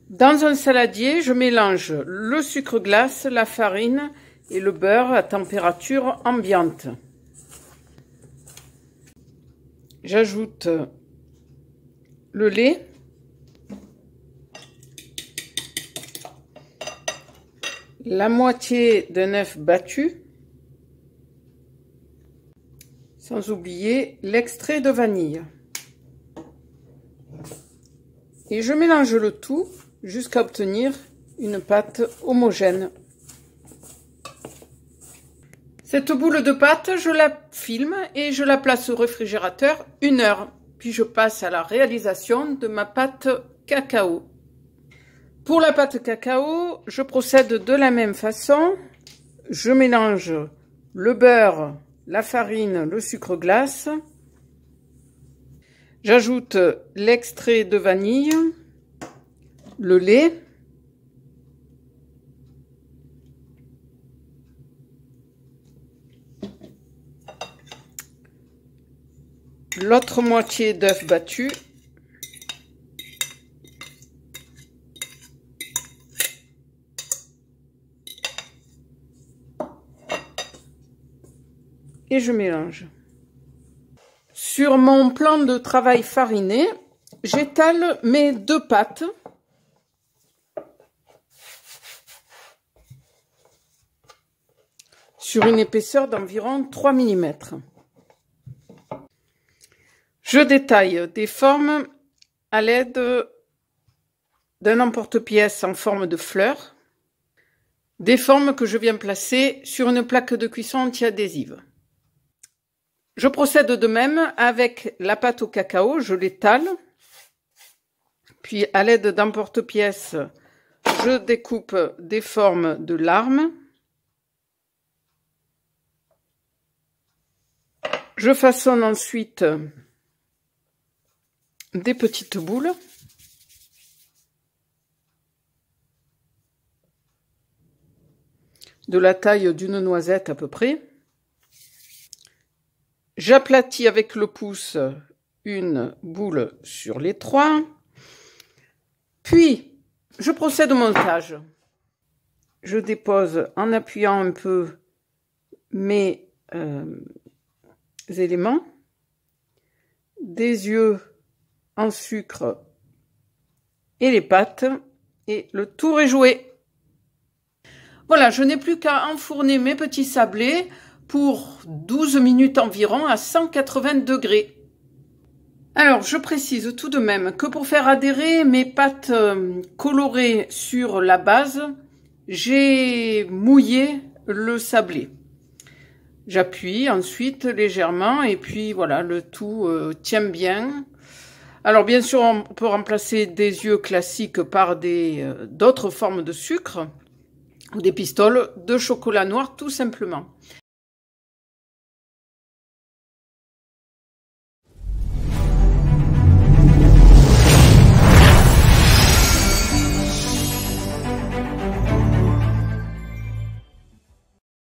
Dans un saladier, je mélange le sucre glace, la farine et le beurre à température ambiante. J'ajoute le lait, la moitié d'un œuf battu, sans oublier l'extrait de vanille. Et je mélange le tout jusqu'à obtenir une pâte homogène. Cette boule de pâte, je la filme et je la place au réfrigérateur 1 heure. Puis je passe à la réalisation de ma pâte cacao. Pour la pâte cacao, je procède de la même façon. Je mélange le beurre, la farine, le sucre glace. J'ajoute l'extrait de vanille, le lait, l'autre moitié d'œuf battu, et je mélange. Sur mon plan de travail fariné, j'étale mes 2 pâtes. Sur une épaisseur d'environ 3 mm. Je détaille des formes à l'aide d'un emporte-pièce en forme de fleur, des formes que je viens placer sur une plaque de cuisson anti-adhésive. Je procède de même avec la pâte au cacao, je l'étale, puis à l'aide d'emporte-pièce, je découpe des formes de larmes. Je façonne ensuite des petites boules. De la taille d'une noisette à peu près. J'aplatis avec le pouce une boule sur les 3. Puis, je procède au montage. Je dépose en appuyant un peu mes éléments. Des yeux en sucre et les pâtes. Et le tour est joué. Voilà, je n'ai plus qu'à enfourner mes petits sablés pour 12 minutes environ à 180 degrés. Alors, je précise tout de même que pour faire adhérer mes pâtes colorées sur la base, j'ai mouillé le sablé. J'appuie ensuite légèrement et puis voilà, le tout tient bien. Alors bien sûr, on peut remplacer des yeux classiques par d'autres formes de sucre ou des pistoles de chocolat noir tout simplement.